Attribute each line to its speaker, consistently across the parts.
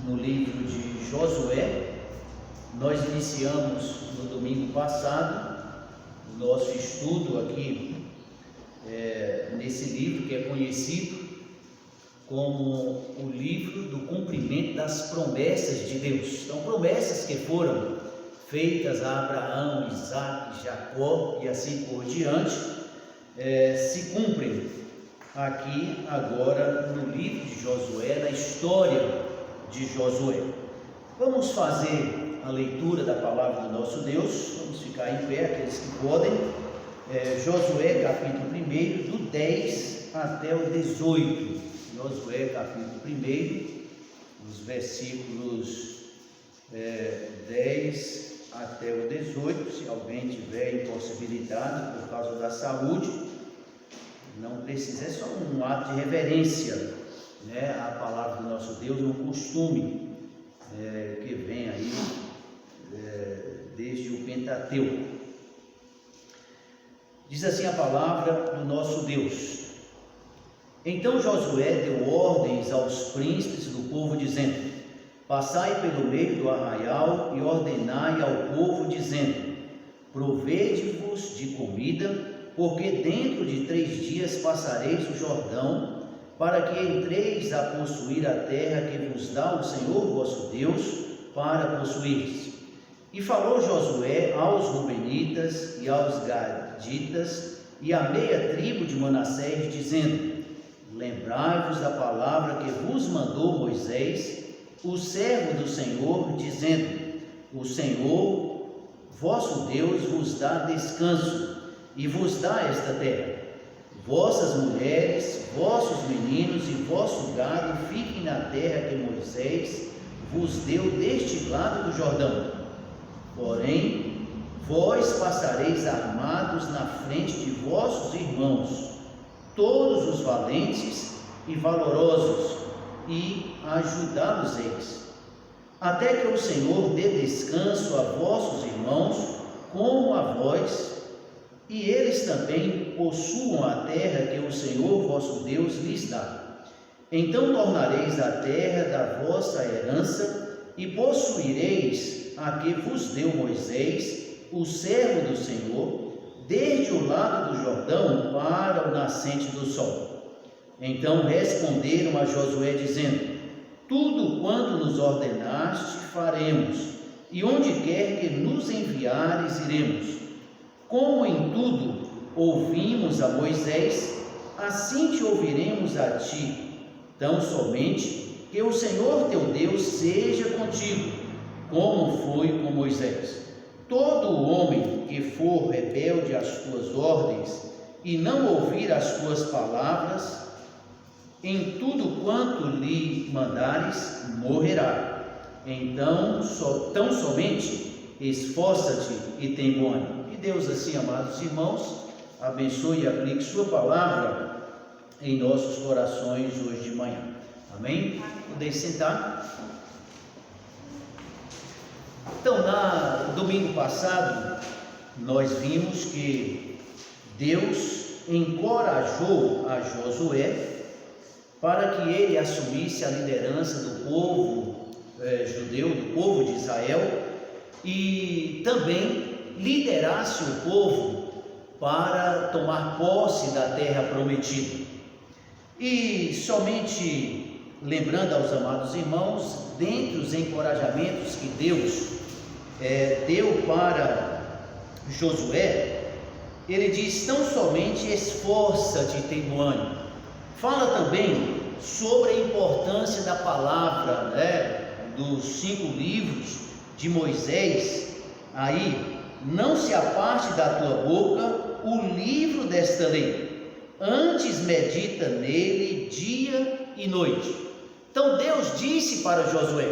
Speaker 1: no livro de Josué. Nós iniciamos no domingo passado o nosso estudo aqui nesse livro que é conhecido como o livro do cumprimento das promessas de Deus. Então, promessas que foram feitas a Abraão, Isaac, Jacó e assim por diante, se cumprem aqui agora no livro de Josué, na história de Josué. Vamos fazer a leitura da palavra do nosso Deus. Vamos ficar em pé, aqueles que podem. Josué capítulo 1, do 10 até o 18. Josué capítulo 1, os versículos 10 até o 18. Se alguém tiver impossibilitado por causa da saúde, não precisa, é só um ato de reverência, a palavra do nosso Deus, um costume que vem aí desde o Pentateuco. Diz assim a palavra do nosso Deus: Então Josué deu ordens aos príncipes do povo, dizendo: Passai pelo meio do arraial e ordenai ao povo, dizendo: Provede-vos de comida, porque dentro de 3 dias passareis o Jordão, para que entreis a possuir a terra que vos dá o Senhor vosso Deus para possuires. E falou Josué aos Rubenitas e aos Gaditas e à meia tribo de Manassés, dizendo: Lembrai-vos da palavra que vos mandou Moisés, o servo do Senhor, dizendo: O Senhor vosso Deus vos dá descanso e vos dá esta terra. Vossas mulheres, vossos meninos e vosso gado fiquem na terra que Moisés vos deu deste lado do Jordão. Porém, vós passareis armados na frente de vossos irmãos, todos os valentes e valorosos, e ajudá-los-eis, até que o Senhor dê descanso a vossos irmãos, como a vós, e eles também possuam a terra que o Senhor vosso Deus lhes dá. Então tornareis a terra da vossa herança, e possuireis a que vos deu Moisés, o servo do Senhor, desde o lado do Jordão para o nascente do sol. Então responderam a Josué, dizendo: Tudo quanto nos ordenaste faremos, e onde quer que nos enviares iremos. Como em tudo ouvimos a Moisés, assim te ouviremos a ti, tão somente que o Senhor teu Deus seja contigo, como foi com Moisés. Todo homem que for rebelde às tuas ordens e não ouvir as tuas palavras, em tudo quanto lhe mandares, morrerá. Então, tão somente esforça-te e tem bom ânimo. Deus, assim, amados irmãos, abençoe e aplique sua palavra em nossos corações hoje de manhã. Amém? Podem sentar. Então, no domingo passado, nós vimos que Deus encorajou a Josué para que ele assumisse a liderança do povo judeu, do povo de Israel, e também liderasse o povo para tomar posse da terra prometida. E somente lembrando aos amados irmãos, dentre os encorajamentos que Deus deu para Josué, ele diz: tão somente esforça-te e tem bom ânimo. Fala também sobre a importância da palavra, dos 5 livros de Moisés. Aí, não se aparte da tua boca o livro desta lei, antes medita nele dia e noite. Então Deus disse para Josué,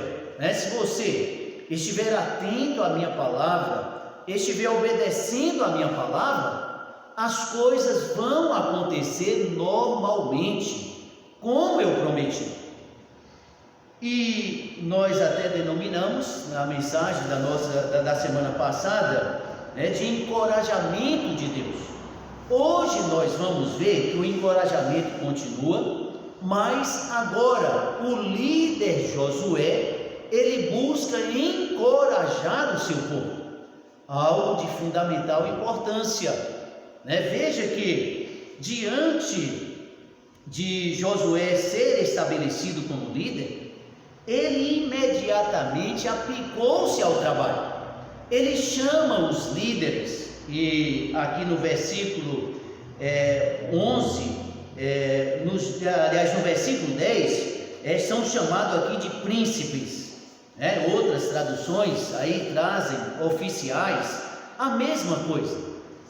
Speaker 1: se você estiver atento à minha palavra, estiver obedecendo à minha palavra, as coisas vão acontecer normalmente, como eu prometi. E nós até denominamos na mensagem da semana passada, de encorajamento de Deus. Hoje nós vamos ver que o encorajamento continua, mas agora o líder Josué ele busca encorajar o seu povo, algo de fundamental importância, né? Veja que diante de Josué ser estabelecido como líder, ele imediatamente aplicou-se ao trabalho. Ele chama os líderes, e aqui no versículo 11, aliás no versículo 10, são chamados aqui de príncipes, né? Outras traduções aí trazem oficiais, a mesma coisa.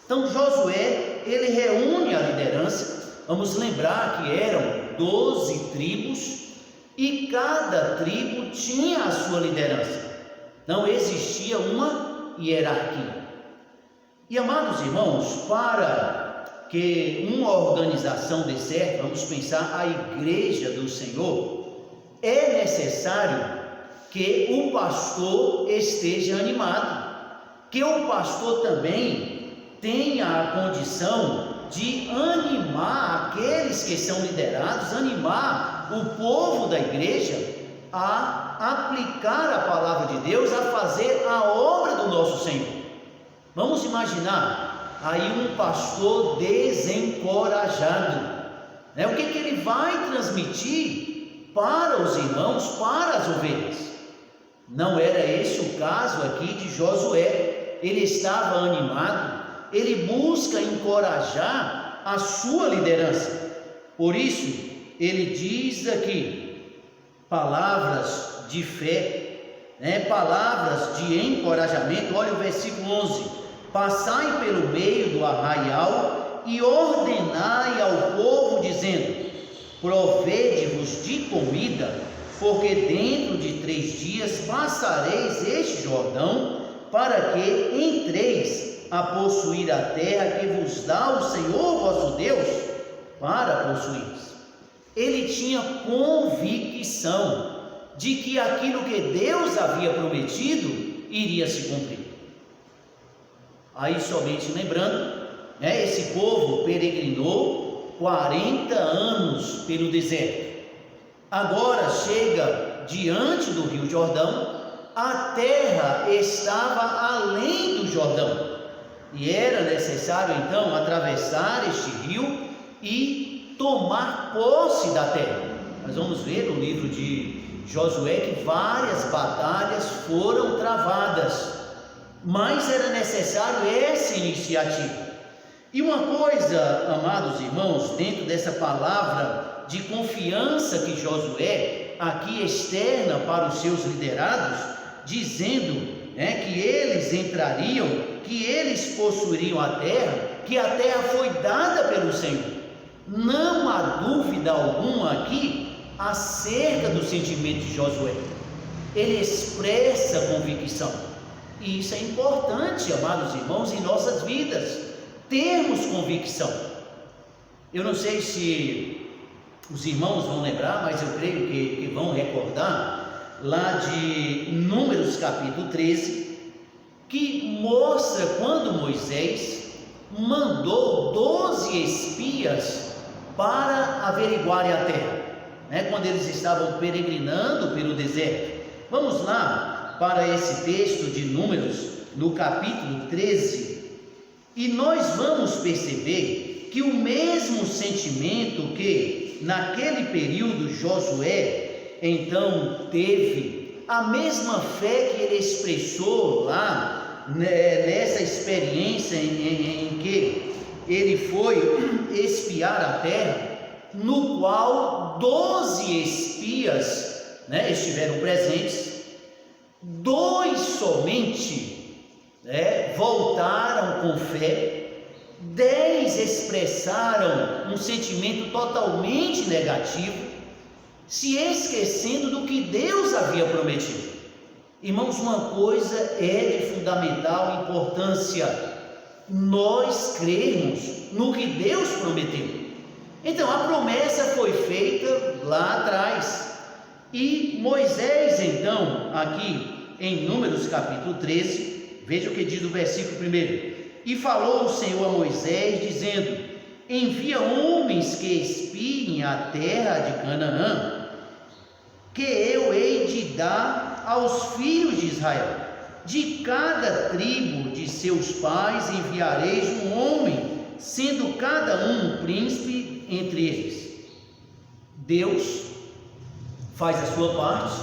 Speaker 1: Então Josué, ele reúne a liderança. Vamos lembrar que eram 12 tribos, e cada tribo tinha a sua liderança, não existia uma hierarquia. E amados irmãos, para que uma organização dê certo, vamos pensar a igreja do Senhor, é necessário que o pastor esteja animado, que o pastor também tenha a condição de animar aqueles que são liderados, animar o povo da igreja a aplicar a palavra de Deus, a fazer a obra do nosso Senhor. Vamos imaginar aí um pastor desencorajado, né? O que ele vai transmitir para os irmãos, para as ovelhas? Não era esse o caso aqui de Josué. Ele estava animado, ele busca encorajar a sua liderança. Por isso ele diz aqui palavras de fé, né? Palavras de encorajamento. Olha o versículo 11: passai pelo meio do arraial e ordenai ao povo, dizendo: provede-vos de comida, porque dentro de 3 dias passareis este Jordão, para que entreis a possuir a terra que vos dá o Senhor vosso Deus para possuir. Ele tinha convicção de que aquilo que Deus havia prometido iria se cumprir. Aí, somente lembrando, né, esse povo peregrinou 40 anos pelo deserto. Agora chega diante do Rio Jordão. A terra estava além do Jordão, e era necessário então atravessar este rio e tomar posse da terra. Nós vamos ver no livro de Josué que várias batalhas foram travadas, mas era necessário essa iniciativa. E uma coisa, amados irmãos, dentro dessa palavra de confiança que Josué aqui externa para os seus liderados, dizendo, né, que eles entrariam, que eles possuiriam a terra, que a terra foi dada pelo Senhor. Não há dúvida alguma aqui acerca do sentimento de Josué. Ele expressa convicção, e isso é importante, amados irmãos, em nossas vidas, termos convicção. Eu não sei se os irmãos vão lembrar, mas eu creio que vão recordar, lá de Números capítulo 13, que mostra quando Moisés mandou 12 espias para averiguarem a terra, né, quando eles estavam peregrinando pelo deserto. Vamos lá para esse texto de Números, no capítulo 13, e nós vamos perceber que o mesmo sentimento que naquele período Josué então teve, a mesma fé que ele expressou lá, nessa experiência em que ele foi espiar a terra, no qual 12 espias, né, estiveram presentes. 2 somente, né, voltaram com fé, 10 expressaram um sentimento totalmente negativo, se esquecendo do que Deus havia prometido. Irmãos, uma coisa é de fundamental importância: nós crermos no que Deus prometeu. Então a promessa foi feita lá atrás, e Moisés então, aqui em Números capítulo 13, veja o que diz o versículo 1: e falou o Senhor a Moisés, dizendo: envia homens que espiem a terra de Canaã, que eu hei de dar aos filhos de Israel: de cada tribo de seus pais enviareis um homem, sendo cada um príncipe entre eles. Deus faz a sua parte,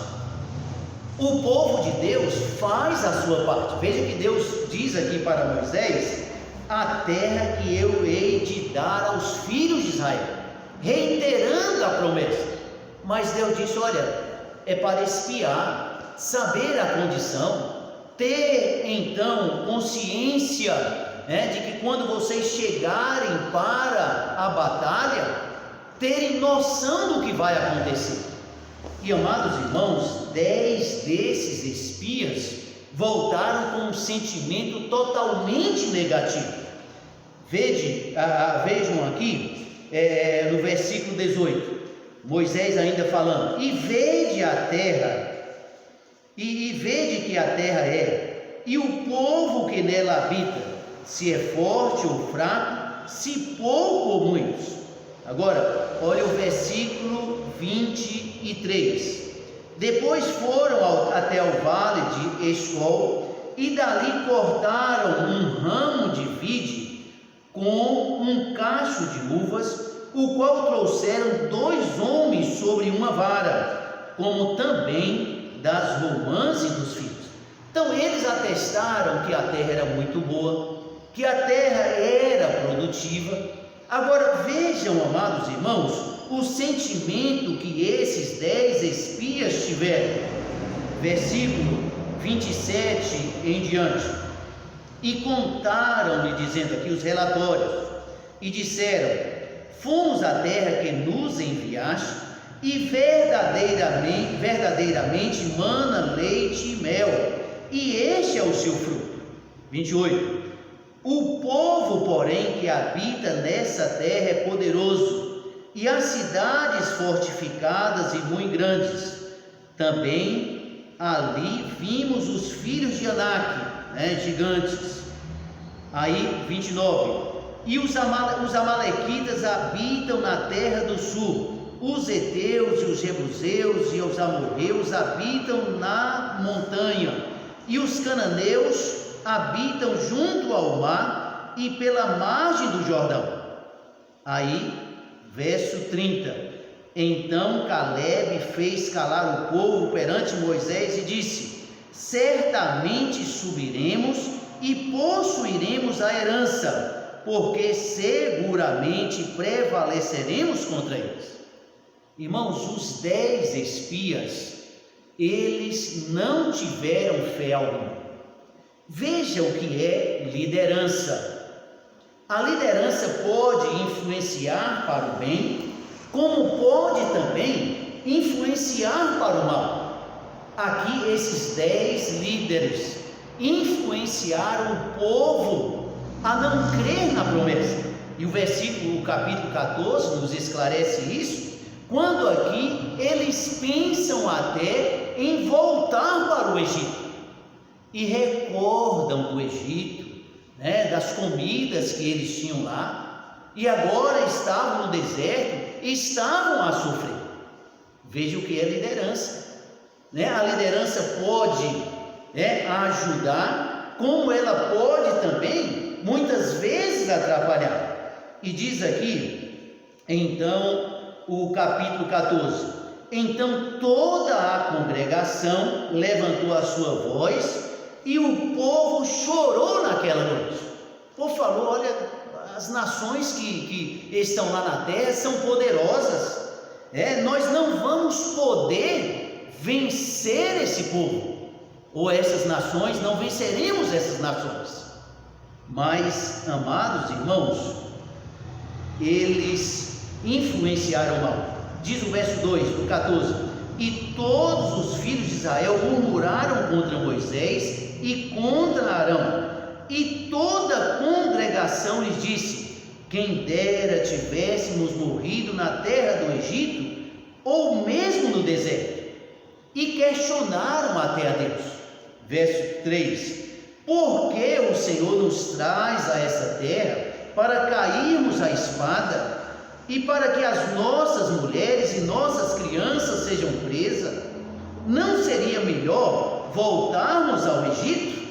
Speaker 1: o povo de Deus faz a sua parte. Veja que Deus diz aqui para Moisés: a terra que eu hei de dar aos filhos de Israel, reiterando a promessa. Mas Deus disse: olha, é para espiar, saber a condição, ter então consciência, de que quando vocês chegarem para a batalha, terem noção do que vai acontecer. E, amados irmãos, 10 desses espias voltaram com um sentimento totalmente negativo. Vejam aqui, no versículo 18, Moisés ainda falando: e vede a terra, e vede que a terra é, e o povo que nela habita, se é forte ou fraco, se pouco ou muitos. Agora, olha o versículo 23. Depois foram até o vale de Escol, e dali cortaram um ramo de vide com um cacho de uvas, o qual trouxeram 2 homens sobre uma vara, como também das romãs e dos filhos. Então eles atestaram que a terra era muito boa, que a terra era produtiva. Agora vejam, amados irmãos, o sentimento que esses 10 espias tiveram. Versículo 27 em diante: e contaram-lhe, dizendo aqui os relatórios, e disseram: fomos à terra que nos enviaste, e verdadeiramente mana leite e mel, e este é o seu fruto. 28. O povo, porém, que habita nessa terra é poderoso, e as cidades fortificadas e muito grandes. Também ali vimos os filhos de Anak, gigantes. Aí, 29. E os amalequitas habitam na terra do sul, os heteus e os jebuseus e os amorreus habitam na montanha, e os cananeus habitam junto ao mar e pela margem do Jordão. Aí, verso 30. Então Caleb fez calar o povo perante Moisés e disse: certamente subiremos e possuiremos a herança, porque seguramente prevaleceremos contra eles. Irmãos, os 10 espias, eles não tiveram fé alguma. Veja o que é liderança. A liderança pode influenciar para o bem, como pode também influenciar para o mal. Aqui esses 10 líderes influenciaram o povo a não crer na promessa. E o capítulo 14 nos esclarece isso, quando aqui eles pensam até em voltar para o Egito. E recordam do Egito, das comidas que eles tinham lá, e agora estavam no deserto, estavam a sofrer. Veja o que é liderança. A liderança pode ajudar, como ela pode também, muitas vezes, atrapalhar. E diz aqui, então, o capítulo 14: então toda a congregação levantou a sua voz, e o povo chorou naquela noite. O povo falou: olha, as nações que estão lá na terra são poderosas, nós não vamos poder vencer esse povo, ou essas nações, não venceremos essas nações. Mas, amados irmãos, eles influenciaram mal. Diz o verso 2 do 14: e todos os filhos de Israel murmuraram contra Moisés e contra Arão, e toda a congregação lhes disse: quem dera tivéssemos morrido na terra do Egito, ou mesmo no deserto. E questionaram até a Deus. Verso 3: por que o Senhor nos traz a essa terra para cairmos à espada, e para que as nossas mulheres e nossas crianças sejam presas? não seria melhor voltarmos ao Egito?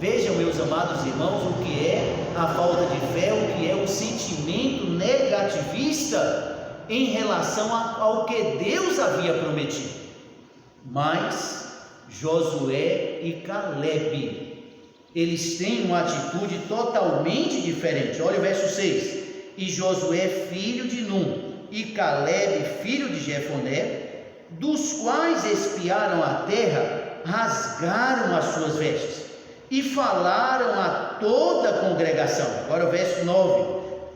Speaker 1: Vejam, meus amados irmãos, o que é a falta de fé, o que é o sentimento negativista em relação ao que Deus havia prometido. Mas Josué e Calebe, eles têm uma atitude totalmente diferente. Olha o verso 6: e Josué filho de Num e Calebe filho de Jefoné, dos quais espiaram a terra, rasgaram as suas vestes e falaram a toda a congregação. Agora o verso 9: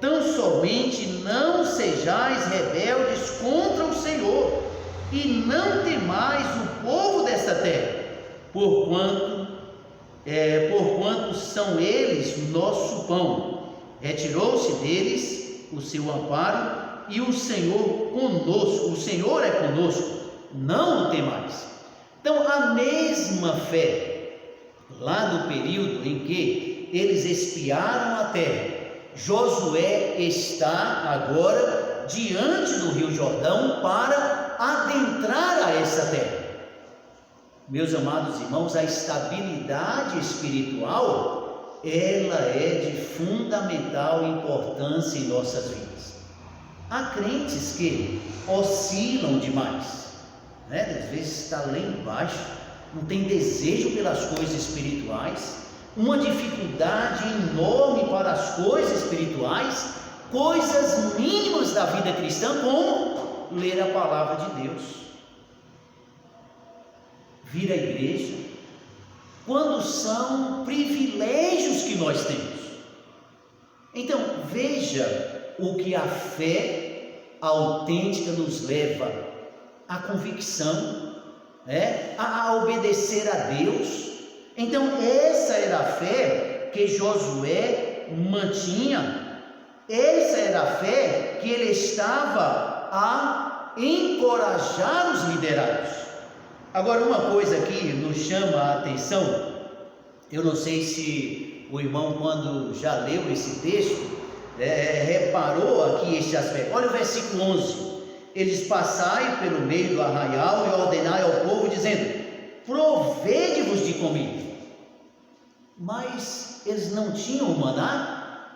Speaker 1: tão somente não sejais rebeldes contra o Senhor, e não temais o povo desta terra, porquanto são eles nosso pão. Retirou-se deles o seu amparo, e o Senhor conosco, o Senhor é conosco, não o temais. Então, a mesma fé lá do período em que eles espiaram a terra, Josué está agora diante do Rio Jordão para adentrar a essa terra. Meus amados irmãos, a estabilidade espiritual, ela é de fundamental importância em nossas vidas. Há crentes que oscilam demais, às vezes está lá embaixo, não tem desejo pelas coisas espirituais, uma dificuldade enorme para as coisas espirituais, coisas mínimas da vida cristã, como ler a palavra de Deus, vir à igreja, quando são privilégios que nós temos. Então veja o que a fé autêntica nos leva: a convicção, a obedecer a Deus. Então essa era a fé que Josué mantinha, essa era a fé que ele estava a encorajar os liderados. Agora, uma coisa aqui nos chama a atenção, eu não sei se o irmão, quando já leu esse texto, reparou aqui este aspecto. Olha o versículo 11: eles passai pelo meio do arraial e ordenai ao povo, dizendo: provede-vos de comida. Mas eles não tinham maná,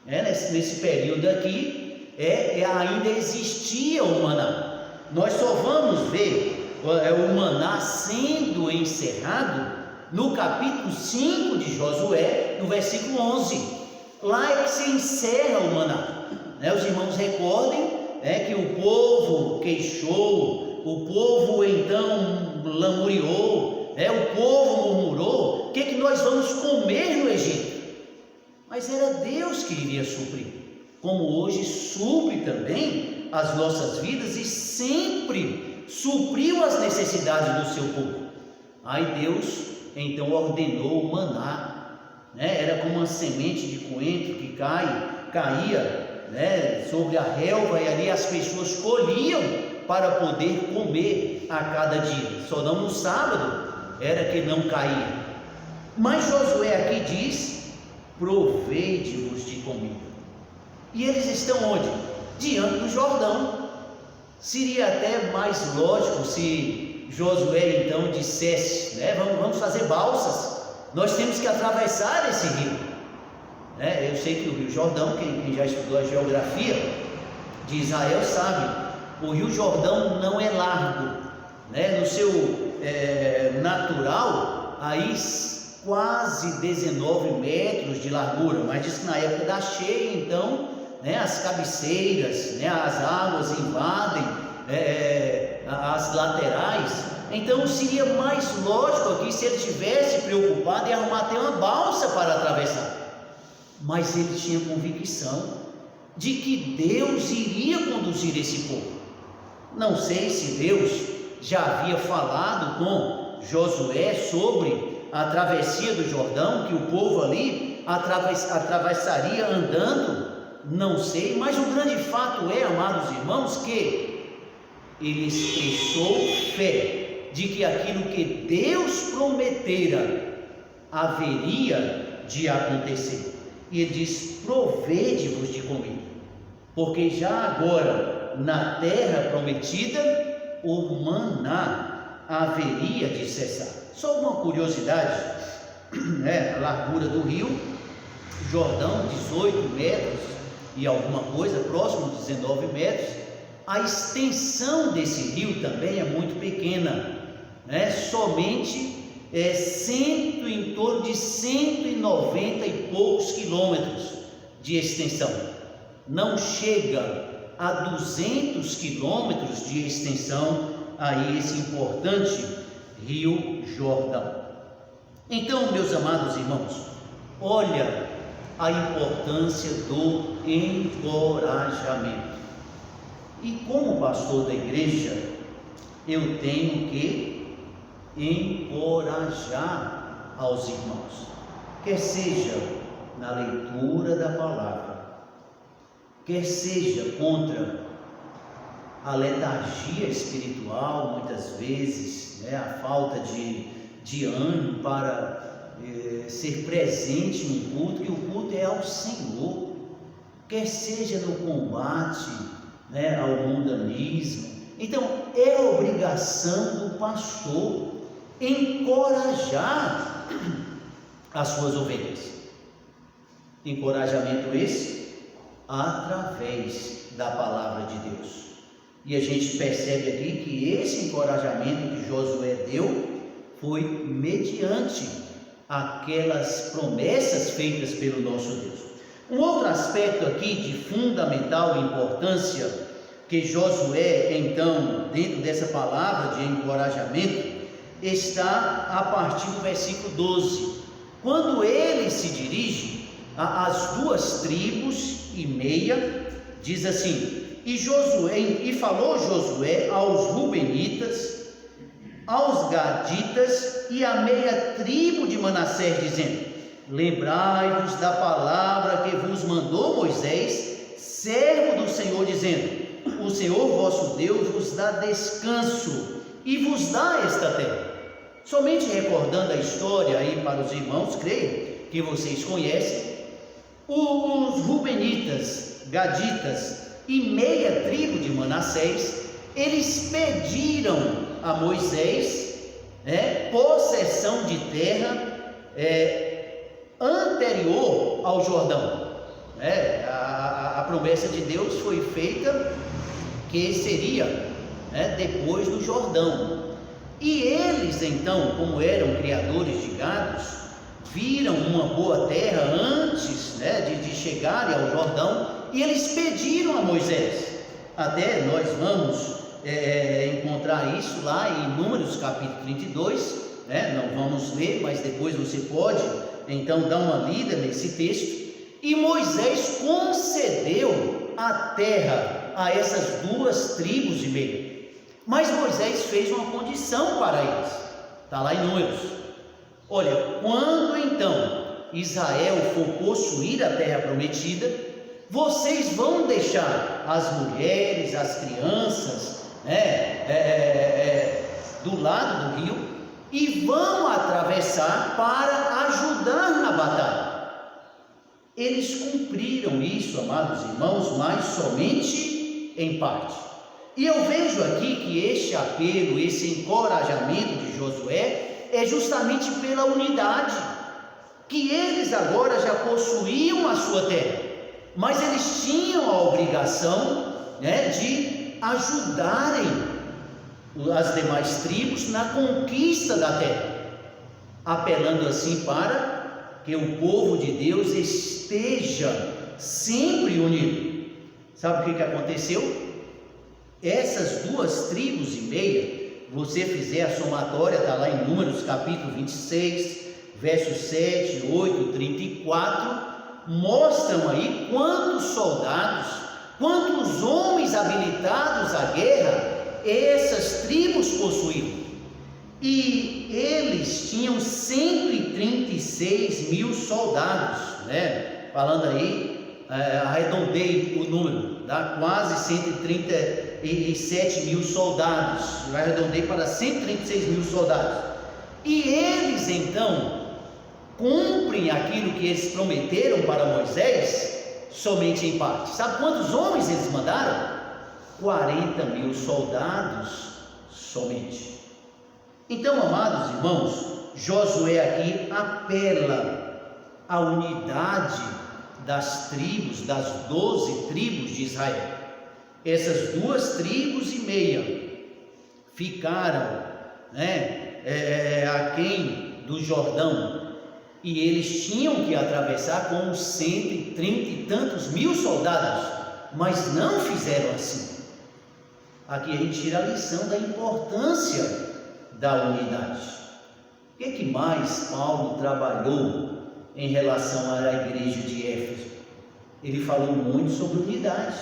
Speaker 1: nesse período aqui, ainda existia o maná. Nós só vamos ver o maná sendo encerrado no capítulo 5 de Josué, no versículo 11. Lá é que se encerra o maná. Os irmãos recordem que o povo queixou, o povo então lamuriou, o povo murmurou: o que nós vamos comer no Egito? Mas era Deus que iria suprir, como hoje supre também as nossas vidas e sempre supriu as necessidades do seu povo. Aí Deus então ordenou o maná, era como uma semente de coentro que caía sobre a relva, e ali as pessoas colhiam para poder comer a cada dia. Só não no sábado era que não caía. Mas Josué aqui diz: provede-vos de comida. E eles estão onde? Diante do Jordão. Seria até mais lógico se Josué então dissesse: vamos fazer balsas, nós temos que atravessar esse rio. Eu sei que o Rio Jordão, quem já estudou a geografia de Israel sabe, o Rio Jordão não é largo, no seu natural, aí quase 19 metros de largura, mas diz que na época da cheia, então, as cabeceiras, as águas invadem as laterais. Então seria mais lógico aqui se ele estivesse preocupado em arrumar até uma balsa para atravessar. Mas ele tinha convicção de que Deus iria conduzir esse povo. Não sei se Deus já havia falado com Josué sobre a travessia do Jordão, que o povo ali atravessaria andando, não sei, mas o grande fato é, amados irmãos, que ele expressou fé de que aquilo que Deus prometera haveria de acontecer. E ele diz: provede-vos de comida, porque já agora na terra prometida o maná haveria de cessar. Só uma curiosidade, né? A largura do rio Jordão, 18 metros e alguma coisa, próximo de 19 metros. A extensão desse rio também é muito pequena, né? Somente em torno de 190 e poucos quilômetros de extensão. Não chega a 200 quilômetros de extensão aí esse importante rio Jordão. Então, meus amados irmãos, olha a importância do encorajamento. E como pastor da igreja, eu tenho que encorajar aos irmãos, quer seja na leitura da palavra, quer seja contra a letargia espiritual, muitas vezes, né, a falta de ânimo para ser presente no culto, que o culto é ao Senhor, quer seja no combate, né, ao mundanismo. Então é obrigação do pastor encorajar as suas ovelhas. Encorajamento esse através da palavra de Deus. E a gente percebe aqui que esse encorajamento que Josué deu foi mediante aquelas promessas feitas pelo nosso Deus. Um outro aspecto aqui de fundamental importância que Josué, então, dentro dessa palavra de encorajamento, está a partir do versículo 12, quando ele se dirige às 2 tribos e meia, diz assim: e falou Josué aos Rubenitas, aos Gaditas e à meia tribo de Manassés, dizendo: lembrai-vos da palavra que vos mandou Moisés, servo do Senhor, dizendo: o Senhor vosso Deus vos dá descanso e vos dá esta terra. Somente recordando a história aí para os irmãos, creio que vocês conhecem, os Rubenitas, Gaditas e meia tribo de Manassés, eles pediram a Moisés possessão de terra anterior ao Jordão. A promessa de Deus foi feita que seria depois do Jordão. E eles então, como eram criadores de gados, viram uma boa terra antes de chegarem ao Jordão, e eles pediram a Moisés. Até nós vamos encontrar isso lá em Números capítulo 32, não vamos ler, mas depois você pode então dar uma lida nesse texto. E Moisés concedeu a terra a essas 2 tribos e meia. Mas Moisés fez uma condição para eles, está lá em Números: olha, quando então Israel for possuir a terra prometida, vocês vão deixar as mulheres, as crianças do lado do rio e vão atravessar para ajudar na batalha. Eles cumpriram isso, amados irmãos, mas somente em parte. E eu vejo aqui que este apelo, esse encorajamento de Josué é justamente pela unidade, que eles agora já possuíam a sua terra, mas eles tinham a obrigação de ajudarem as demais tribos na conquista da terra, apelando assim para que o povo de Deus esteja sempre unido. Sabe o que aconteceu? Essas 2 tribos e meia, você fizer a somatória, está lá em Números capítulo 26, versos 7, 8, 34, mostram aí quantos soldados, quantos homens habilitados à guerra essas tribos possuíam. E eles tinham 136 mil soldados, falando aí, arredondei o número, dá quase 137 mil soldados, eu arredondei para 136 mil soldados. E eles então cumprem aquilo que eles prometeram para Moisés somente em parte. Sabe quantos homens eles mandaram? 40 mil soldados somente. Então, amados irmãos, Josué aqui apela à unidade das tribos, das 12 tribos de Israel. Essas 2 tribos e meia ficaram aquém do Jordão, e eles tinham que atravessar com 130 e tantos mil soldados, mas não fizeram assim. Aqui a gente tira a lição da importância da unidade. O que mais Paulo trabalhou em relação à igreja de Éfeso? Ele falou muito sobre unidade.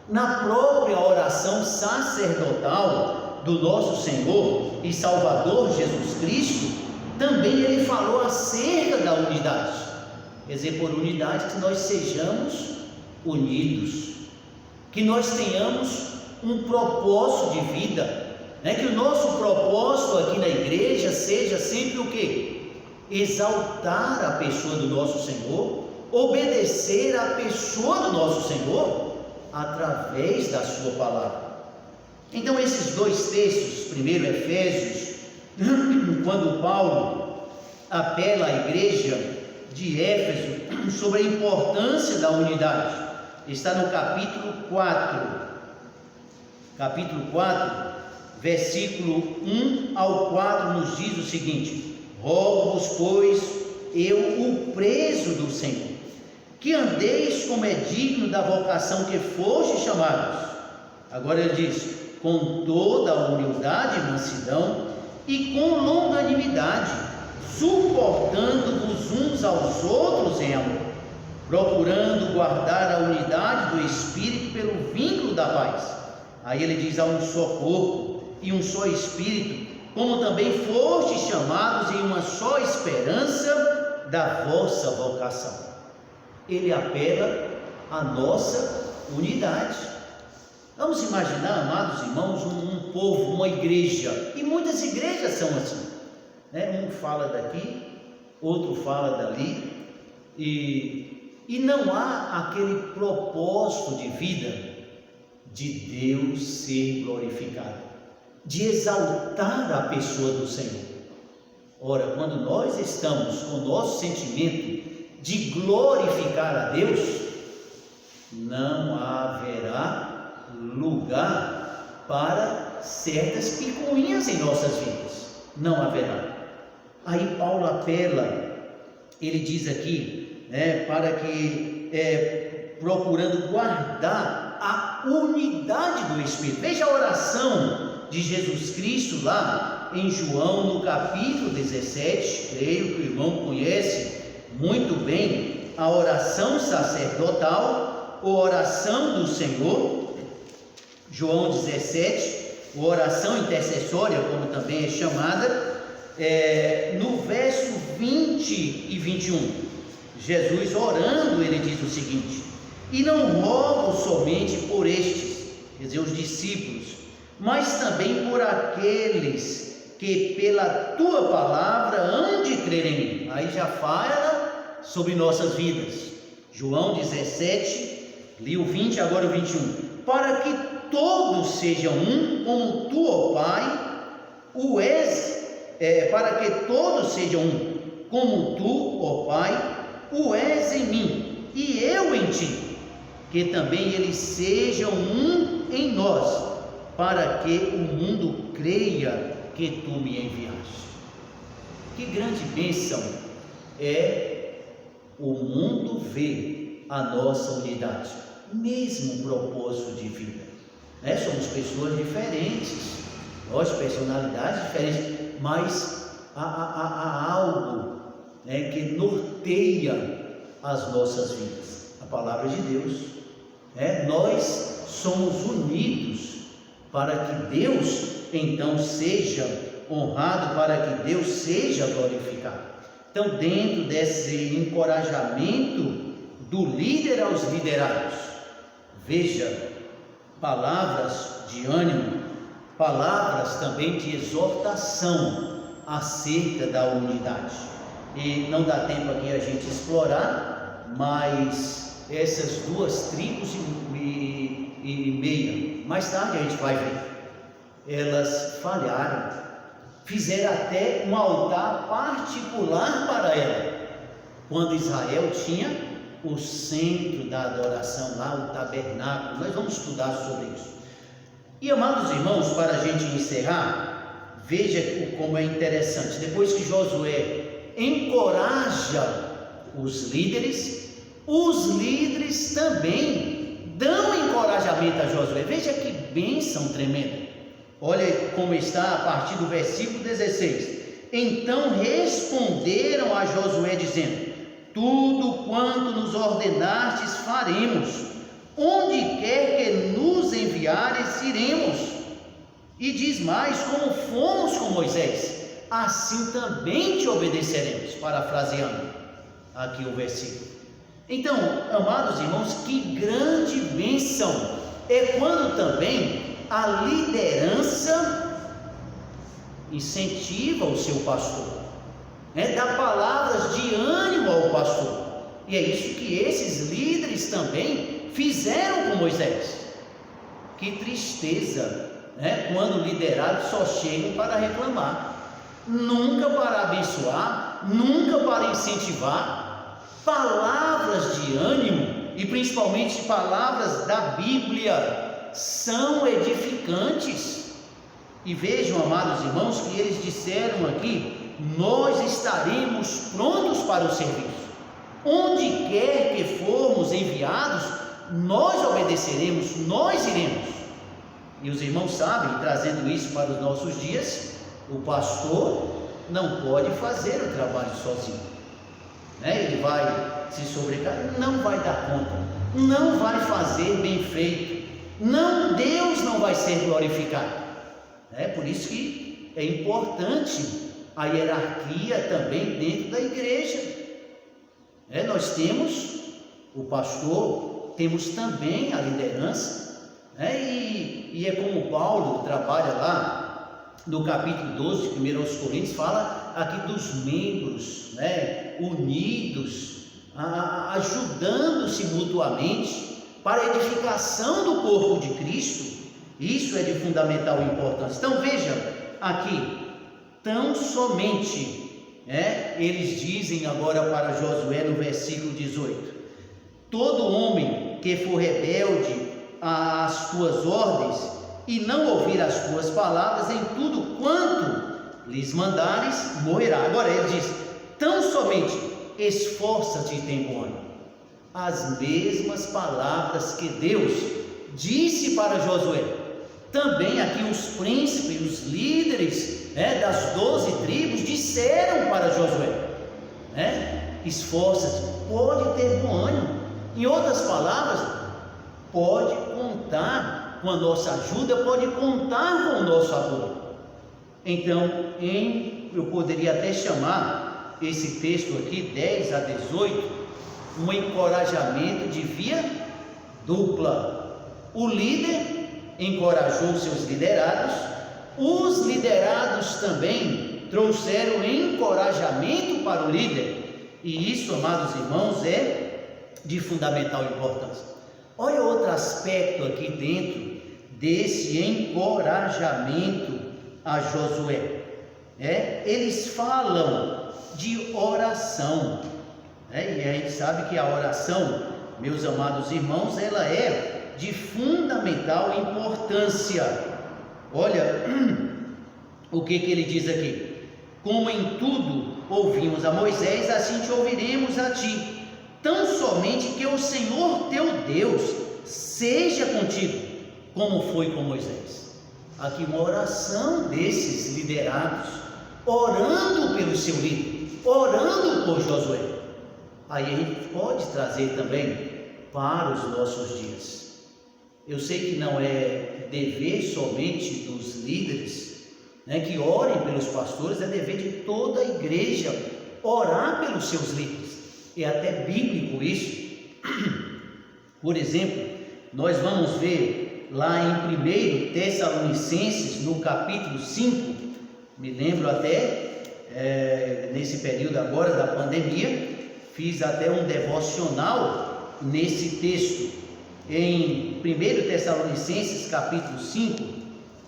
Speaker 1: Na própria oração sacerdotal do nosso Senhor e Salvador Jesus Cristo, também ele falou acerca da unidade. Quer dizer, por unidade, que nós sejamos unidos, que nós tenhamos um propósito de vida, que o nosso propósito aqui na igreja seja sempre o quê? Exaltar a pessoa do nosso Senhor, obedecer a pessoa do nosso Senhor através da sua palavra. Então, esses 2 textos, primeiro Efésios, quando Paulo apela à igreja de Éfeso sobre a importância da unidade, está no capítulo 4, versículo 1 ao 4, nos diz o seguinte: rogo-vos, pois, eu, o preso do Senhor, que andeis como é digno da vocação que fostes chamados. Agora ele diz: com toda a humildade e mansidão, e com longanimidade, suportando-vos uns aos outros em amor, procurando guardar a unidade do Espírito pelo vínculo da paz. Aí ele diz: há um só corpo e um só Espírito, como também fostes chamados em uma só esperança da vossa vocação. Ele apela à nossa unidade. Vamos imaginar, amados irmãos, um povo, uma igreja, e muitas igrejas são assim, um fala daqui, outro fala dali, e não há aquele propósito de vida de Deus ser glorificado, de exaltar a pessoa do Senhor. Ora, quando nós estamos com o nosso sentimento de glorificar a Deus, não haverá lugar para certas picuinhas em nossas vidas, não haverá. Aí Paulo apela, ele diz aqui, para que procurando guardar a unidade do Espírito. Veja a oração de Jesus Cristo lá em João, no capítulo 17, creio que o irmão conhece muito bem a oração sacerdotal, a oração do Senhor. João 17, a oração intercessória, como também é chamada, no verso 20 e 21, Jesus orando, ele diz o seguinte: e não rogo somente por estes, quer dizer, os discípulos, mas também por aqueles que pela tua palavra hão de crer em mim. Aí já fala sobre nossas vidas. João 17, li o 20, agora o 21. Para que todos sejam um, como tu, ó Pai, o és, para que todos sejam um, como tu, ó Pai, o és em mim, e eu em ti, que também eles sejam um em nós, para que o mundo creia que tu me enviaste. Que grande bênção é o mundo ver a nossa unidade, mesmo propósito de vida. Somos pessoas diferentes, nós personalidades diferentes, mas há algo que norteia as nossas vidas, a palavra de Deus. Nós somos unidos para que Deus então seja honrado, para que Deus seja glorificado. Então, dentro desse encorajamento do líder aos liderados, veja, palavras de ânimo, palavras também de exortação acerca da unidade. E não dá tempo aqui a gente explorar, mas essas 2 tribos e meia, mais tarde a gente vai ver, elas fizeram até um altar particular para ela, quando Israel tinha o centro da adoração lá, o tabernáculo. Nós vamos estudar sobre isso. E, amados irmãos, para a gente encerrar, veja como é interessante. Depois que Josué encoraja os líderes também dão encorajamento a Josué. Veja que bênção tremenda. Olha como está a partir do versículo 16. Então responderam a Josué dizendo: tudo quanto nos ordenastes faremos, onde quer que nos enviares iremos. E diz mais: como fomos com Moisés, assim também te obedeceremos. Parafraseando aqui o versículo. Então, amados irmãos, que grande bênção é quando também a liderança incentiva o seu pastor, dá palavras de ânimo ao pastor. E é isso que esses líderes também fizeram com Moisés. Que tristeza, quando liderados só chegam para reclamar, nunca para abençoar, nunca para incentivar. Palavras de ânimo, e principalmente palavras da Bíblia, são edificantes. E vejam, amados irmãos, que eles disseram aqui: nós estaremos prontos para o serviço, onde quer que formos enviados, nós obedeceremos, nós iremos. E os irmãos sabem, trazendo isso para os nossos dias, o pastor não pode fazer o trabalho sozinho, ele vai se sobrecarregar, não vai dar conta, não vai fazer bem feito, Deus não vai ser glorificado. Por isso que é importante a hierarquia também dentro da igreja. Nós temos o pastor, temos também a liderança, e é como Paulo trabalha lá no capítulo 12 de 1 Coríntios, fala aqui dos membros, unidos, ajudando-se mutuamente para a edificação do corpo de Cristo. Isso é de fundamental importância. Então veja aqui, tão somente, eles dizem agora para Josué no versículo 18: todo homem que for rebelde às tuas ordens e não ouvir as tuas palavras, em tudo quanto lhes mandares, morrerá. Agora ele diz: tão somente esforça-te e tem bom ânimo. As mesmas palavras que Deus disse para Josué, também aqui os príncipes, os líderes das 12 tribos disseram para Josué: esforça-te, pode ter bom ânimo. Em outras palavras, pode contar com a nossa ajuda, pode contar com o nosso apoio. Então, eu poderia até chamar esse texto aqui, 10 a 18, um encorajamento de via dupla. O líder encorajou seus liderados, os liderados também trouxeram encorajamento para o líder, e isso, amados irmãos, é de fundamental importância. Olha outro aspecto aqui dentro desse encorajamento a Josué. Eles falam de oração, e a gente sabe que a oração, meus amados irmãos, ela é de fundamental importância. Olha o que ele diz aqui: como em tudo ouvimos a Moisés, assim te ouviremos a ti, tão somente que o Senhor teu Deus seja contigo, como foi com Moisés. Aqui uma oração desses liderados, orando pelo seu líder, orando por Josué. Aí a gente pode trazer também para os nossos dias. Eu sei que não é dever somente dos líderes, que orem pelos pastores, é dever de toda a igreja orar pelos seus líderes. É até bíblico isso. Por exemplo, nós vamos ver lá em 1 Tessalonicenses, no capítulo 5, me lembro até, nesse período agora da pandemia, fiz até um devocional nesse texto, em 1 Tessalonicenses capítulo 5,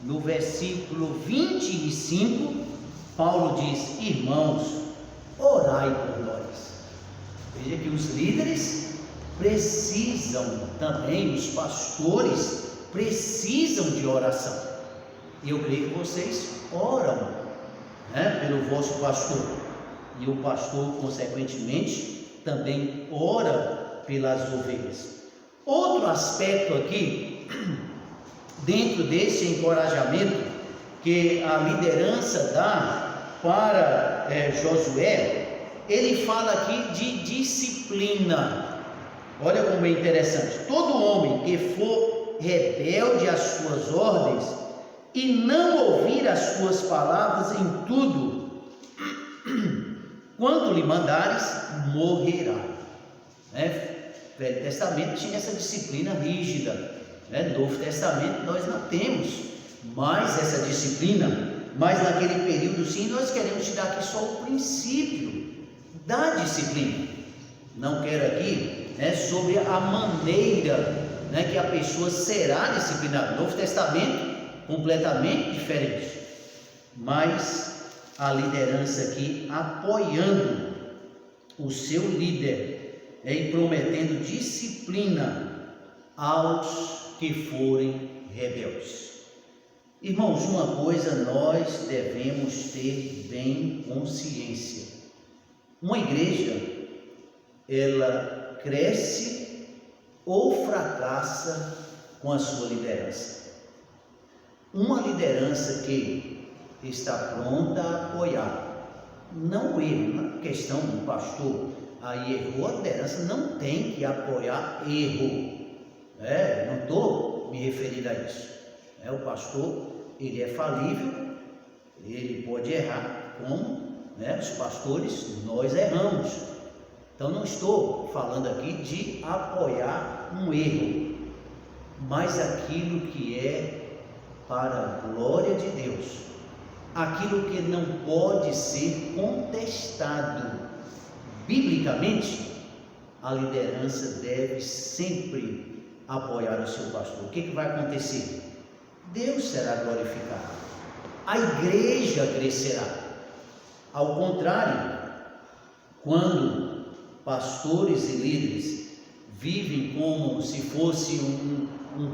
Speaker 1: no versículo 25, Paulo diz: irmãos, orai por nós. Veja que os líderes precisam também, os pastores precisam de oração. E eu creio que vocês oram, né, pelo vosso pastor. E o pastor, consequentemente, também ora pelas ovelhas. Outro aspecto aqui, dentro desse encorajamento que a liderança dá para Josué, ele fala aqui de disciplina. Olha como é interessante: todo homem que for rebelde às suas ordens e não ouvir as tuas palavras em tudo quanto lhe mandares, morrerá. Velho Testamento tinha essa disciplina rígida, Novo Testamento nós não temos mais essa disciplina, mas naquele período sim. Nós queremos te dar aqui só o princípio da disciplina. Não quero aqui sobre a maneira que a pessoa será disciplinada. Novo Testamento completamente diferente, mas a liderança aqui apoiando o seu líder e prometendo disciplina aos que forem rebeldes. Irmãos, uma coisa nós devemos ter bem consciência: uma igreja, ela cresce ou fracassa com a sua liderança. Uma liderança que está pronta a apoiar, não erro, na questão do pastor, aí errou, a liderança não tem que apoiar erro, não estou me referindo a isso, o pastor, ele é falível, ele pode errar, como os pastores, nós erramos. Então não estou falando aqui de apoiar um erro, mas aquilo que é para a glória de Deus, aquilo que não pode ser contestado biblicamente, a liderança deve sempre apoiar o seu pastor. O que vai acontecer? Deus será glorificado, a igreja crescerá. Ao contrário, quando pastores e líderes vivem como se fosse um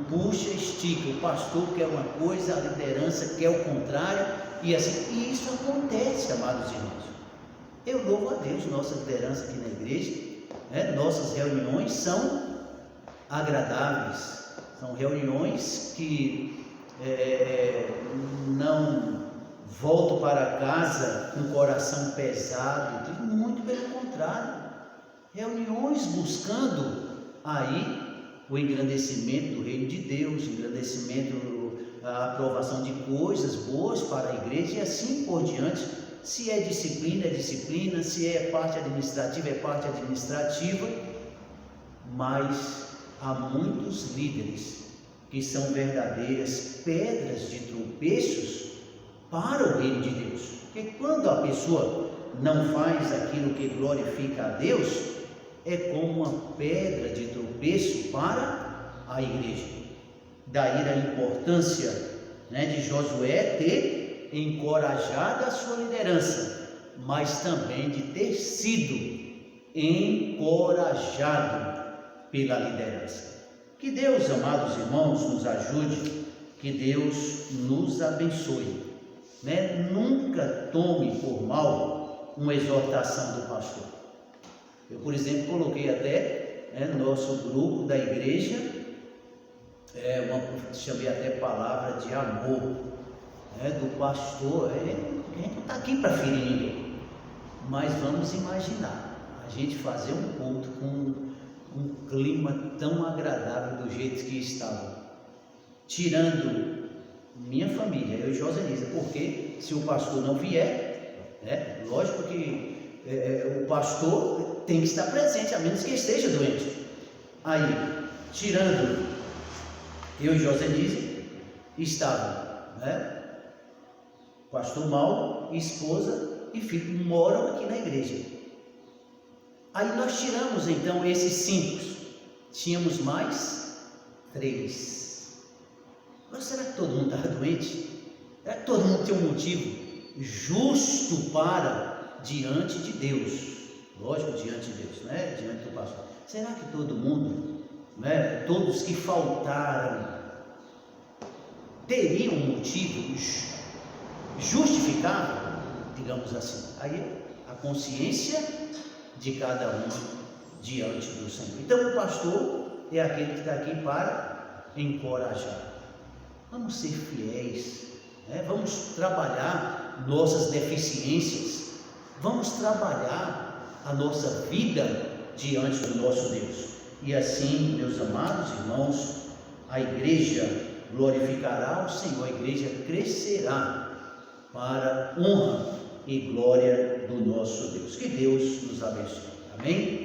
Speaker 1: puxa-estica, o pastor quer uma coisa, a liderança quer o contrário, e assim, e isso acontece, amados irmãos. Eu louvo a Deus, nossa liderança aqui na igreja, nossas reuniões são agradáveis, são reuniões que não volto para casa com o coração pesado, muito pelo contrário, reuniões buscando aí o engrandecimento do reino de Deus, a aprovação de coisas boas para a igreja e assim por diante. Se é disciplina, se é parte administrativa, mas há muitos líderes que são verdadeiras pedras de tropeços para o reino de Deus, porque quando a pessoa não faz aquilo que glorifica a Deus, é como uma pedra de tropeço para a igreja. Daí a importância de Josué ter encorajado a sua liderança, mas também de ter sido encorajado pela liderança. Que Deus, amados irmãos, nos ajude, que Deus nos abençoe. Nunca tome por mal uma exortação do pastor. Eu, por exemplo, coloquei até no nosso grupo da igreja, chamei até palavra de amor do pastor. A gente não está aqui para ferir ninguém, mas vamos imaginar a gente fazer um culto com um clima tão agradável do jeito que estava, tirando minha família, eu e Joselisa, porque se o pastor não vier, lógico que o pastor tem que estar presente, a menos que esteja doente. Aí, tirando eu e Joselise, estava pastor Mauro, esposa e filho, moram aqui na igreja. Aí nós tiramos então esses 5, tínhamos mais 3. Mas será que todo mundo estava doente? Será que todo mundo tem um motivo justo para diante de Deus. Lógico, diante de Deus, né? Diante do pastor. Será que todo mundo, né? Todos que faltaram, teriam um motivo justificável, digamos assim? Aí a consciência de cada um diante do Senhor. Então o pastor é aquele que está aqui para encorajar. Vamos ser fiéis, né? Vamos trabalhar nossas deficiências, vamos trabalhar a nossa vida diante do nosso Deus. E assim, meus amados irmãos, a igreja glorificará o Senhor, a igreja crescerá para honra e glória do nosso Deus. Que Deus nos abençoe. Amém?